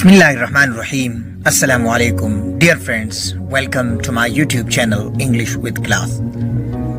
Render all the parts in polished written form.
Bismillahirrahmanirrahim. Assalamu alaikum. Dear friends, welcome to my YouTube channel English with Class.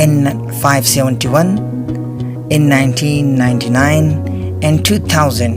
in 571, in 1999 and 2000।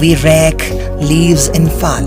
we rake leaves in fall,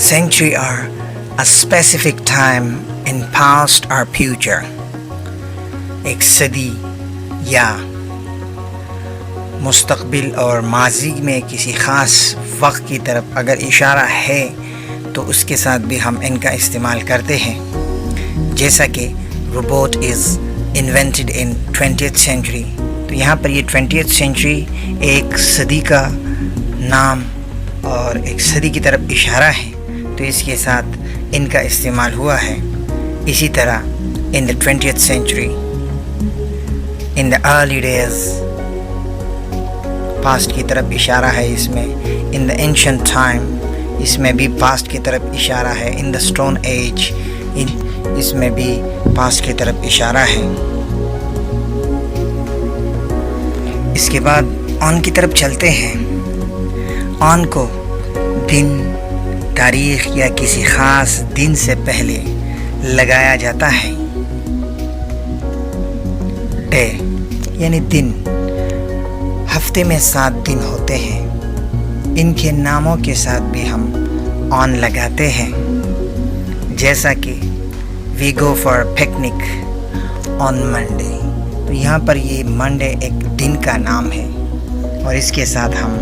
Sanctuary are a specific time in past or future. ایک صدی یا مستقبل اور ماضی میں کسی خاص وقت کی طرف اگر اشارہ ہے تو اس کے ساتھ بھی ہم ان کا استعمال کرتے ہیں. جیسا کہ روبوٹ از انوینٹڈ ان 20th century، تو یہاں پر یہ 20th century ایک صدی کا نام اور ایک صدی کی طرف اشارہ ہے، تو اس کے ساتھ ان کا استعمال ہوا ہے. اسی طرح in the 20th century، in the early days، past کی طرف اشارہ ہے اس میں. in the ancient time، اس میں بھی پاسٹ کی طرف اشارہ ہے. in the stone age، اس میں بھی پاسٹ کی طرف اشارہ ہے. اس کے بعد آن کی طرف چلتے ہیں. آن کو دن، تاریخ یا کسی خاص دن سے پہلے لگایا جاتا ہے. ڈے یعنی دن. ہفتے میں 7 دن ہوتے ہیں، ان کے ناموں کے ساتھ بھی ہم آن لگاتے ہیں. جیسا کہ we go for picnic on Monday, تو یہاں پر یہ منڈے ایک دن کا نام ہے اور اس کے ساتھ ہم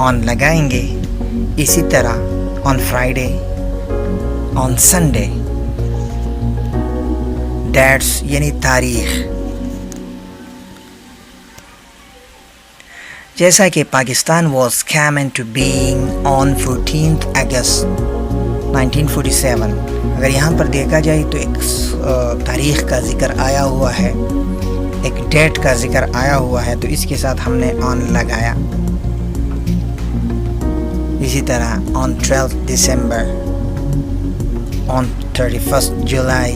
آن لگائیں گے. اسی طرح on Friday, on Sunday. Dates یعنی تاریخ. جیسا کہ Pakistan was came into being on 14th August 1947. اگر یہاں پر دیکھا جائے تو ایک تاریخ کا ذکر آیا ہوا ہے، ایک ڈیٹ کا ذکر آیا ہوا ہے، تو اس کے ساتھ ہم نے آن لگایا. اسی طرح on 12th December، on 31st July.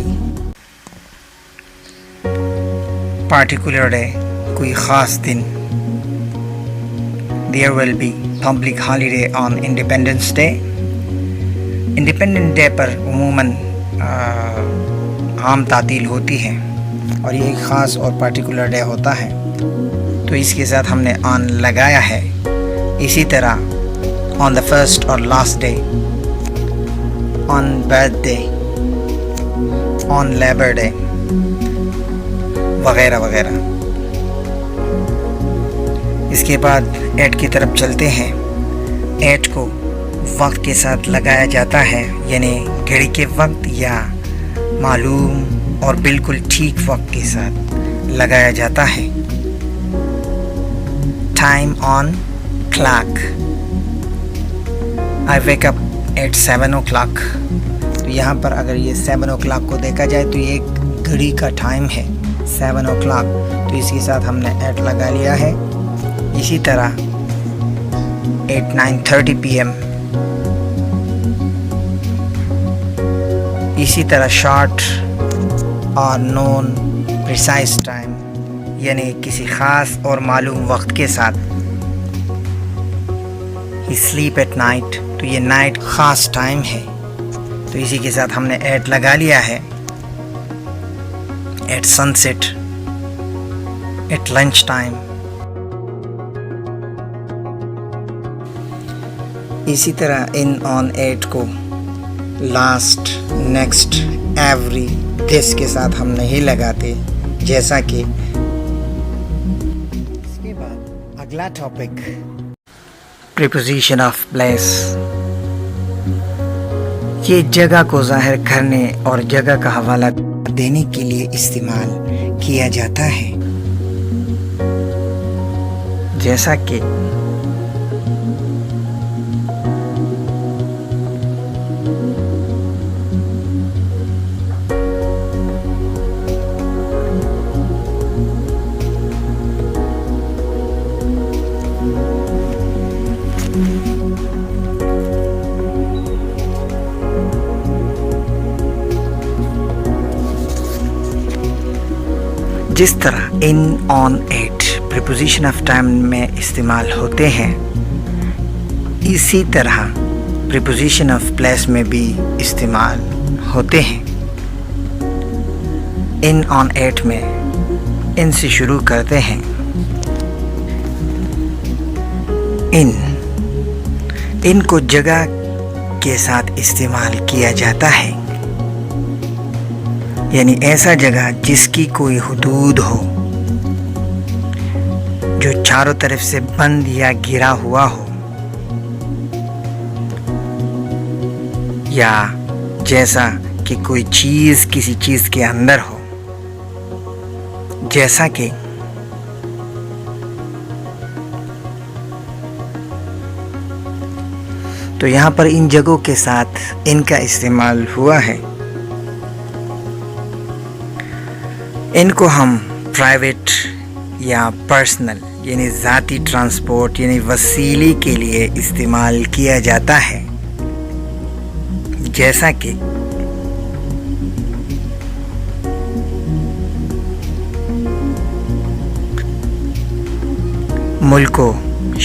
Particular day, کوئی خاص دن. There will be public holiday on Independence Day. Independence Day پر عموماً عام تعطیل ہوتی ہے اور یہ ایک خاص اور پارٹیکولر ڈے ہوتا ہے، تو اس کے ساتھ ہم نے آن لگایا ہے. اسی طرح on the first اور last day، on birthday، on Labor Day وغیرہ وغیرہ. اس کے بعد 8 کی طرف چلتے ہیں. 8 کو وقت کے ساتھ لگایا جاتا ہے، یعنی گھڑی کے وقت یا معلوم اور بالکل ٹھیک وقت کے ساتھ لگایا جاتا ہے. Time on clock. I wake up at 7 o'clock. تو یہاں پر اگر یہ 7 o'clock کو دیکھا جائے تو یہ ایک گھڑی کا ٹائم ہے 7 o'clock، تو اس کے ساتھ ہم نے 8 لگا لیا ہے. اسی طرح 9:30 PM. اسی طرح شارٹ اور نون پریسائز ٹائم، یعنی کسی خاص اور معلوم وقت کے ساتھ. ہی سلیپ ایٹ نائٹ، تو یہ نائٹ خاص ٹائم ہے، تو اسی کے ساتھ ہم نے 8 لگا لیا ہے. At sunset, at lunch time. اسی طرح ان آن 8 کو لاسٹ، نیکسٹ، ایوری، دس کے ساتھ ہم نہیں لگاتے. جیسا کہ اس کے بعد اگلا ٹاپک پریپوزیشن آف پلیس. یہ جگہ کو ظاہر کرنے اور جگہ کا حوالہ دینے کے لیے استعمال کیا جاتا ہے. جیسا کہ جس طرح ان آن 8 پریپوزیشن آف ٹائم میں استعمال ہوتے ہیں، اسی طرح پریپوزیشن آف پلیس میں بھی استعمال ہوتے ہیں. ان آن 8 میں ان سے شروع کرتے ہیں. ان کو جگہ کے ساتھ استعمال کیا جاتا ہے، یعنی ایسا جگہ جس کی کوئی حدود ہو، جو چاروں طرف سے بند یا گھرا ہوا ہو، یا جیسا کہ کوئی چیز کسی چیز کے اندر ہو، جیسا کہ تو یہاں پر ان جگہوں کے ساتھ ان کا استعمال ہوا ہے۔ ان کو ہم پرائیویٹ یا پرسنل یعنی ذاتی ٹرانسپورٹ یعنی وسیلے کے لیے استعمال کیا جاتا ہے، جیسا کہ ملکوں،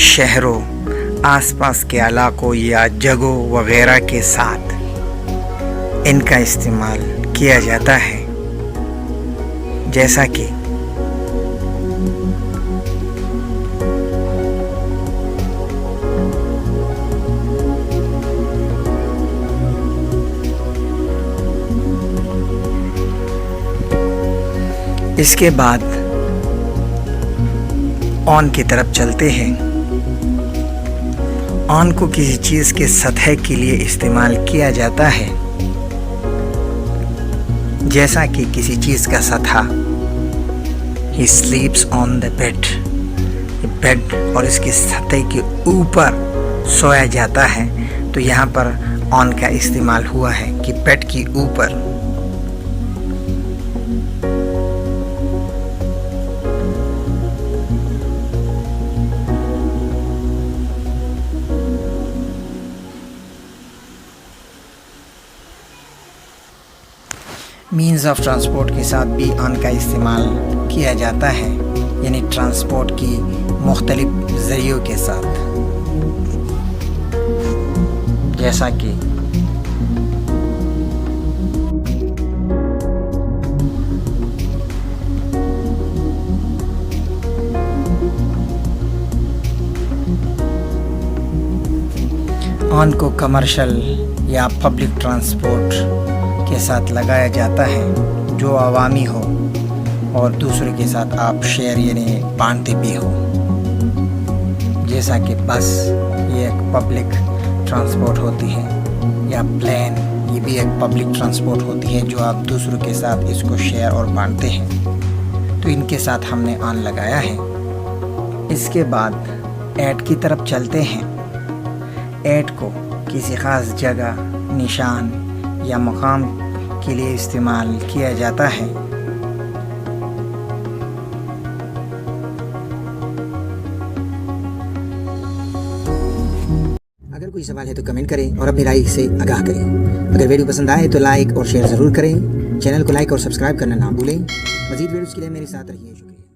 شہروں، آس پاس کے علاقوں یا جگہوں وغیرہ کے ساتھ ان کا استعمال کیا جاتا ہے، جیسا کہ اس کے بعد آن کی طرف چلتے ہیں۔ آن کو کسی چیز کے سطح کے لیے استعمال کیا جاتا ہے، جیسا کہ کسی چیز کا سطح، he sleeps on the bed، bed اور اس کی سطح کے اوپر سویا جاتا ہے، تو یہاں پر آن کا استعمال ہوا ہے کہ بیڈ کے اوپر۔ مینز آف ٹرانسپورٹ کے ساتھ بھی آن کا استعمال کیا جاتا ہے، یعنی ٹرانسپورٹ کی مختلف ذریعوں کے ساتھ، جیسا کہ آن کو کمرشل یا پبلک ٹرانسپورٹ کے ساتھ لگایا جاتا ہے جو عوامی ہو اور دوسروں کے ساتھ آپ شیئر یعنی بانٹتے بھی ہو، جیسا کہ بس یہ ایک پبلک ٹرانسپورٹ ہوتی ہے، یا پلین یہ بھی ایک پبلک ٹرانسپورٹ ہوتی ہے جو آپ دوسروں کے ساتھ اس کو شیئر اور بانٹتے ہیں، تو ان کے ساتھ ہم نے آن لگایا ہے۔ اس کے بعد ایٹ کی طرف چلتے ہیں۔ ایٹ کو کسی خاص جگہ، نشان یا مقام کے لیے استعمال کیا جاتا ہے۔ اگر کوئی سوال ہے تو کمنٹ کریں اور اپنی رائے سے آگاہ کریں۔ اگر ویڈیو پسند آئے تو لائک اور شیئر ضرور کریں۔ چینل کو لائک اور سبسکرائب کرنا نہ بھولیں۔ مزید ویڈیوز کے لیے میرے ساتھ رہیے۔ شکریہ۔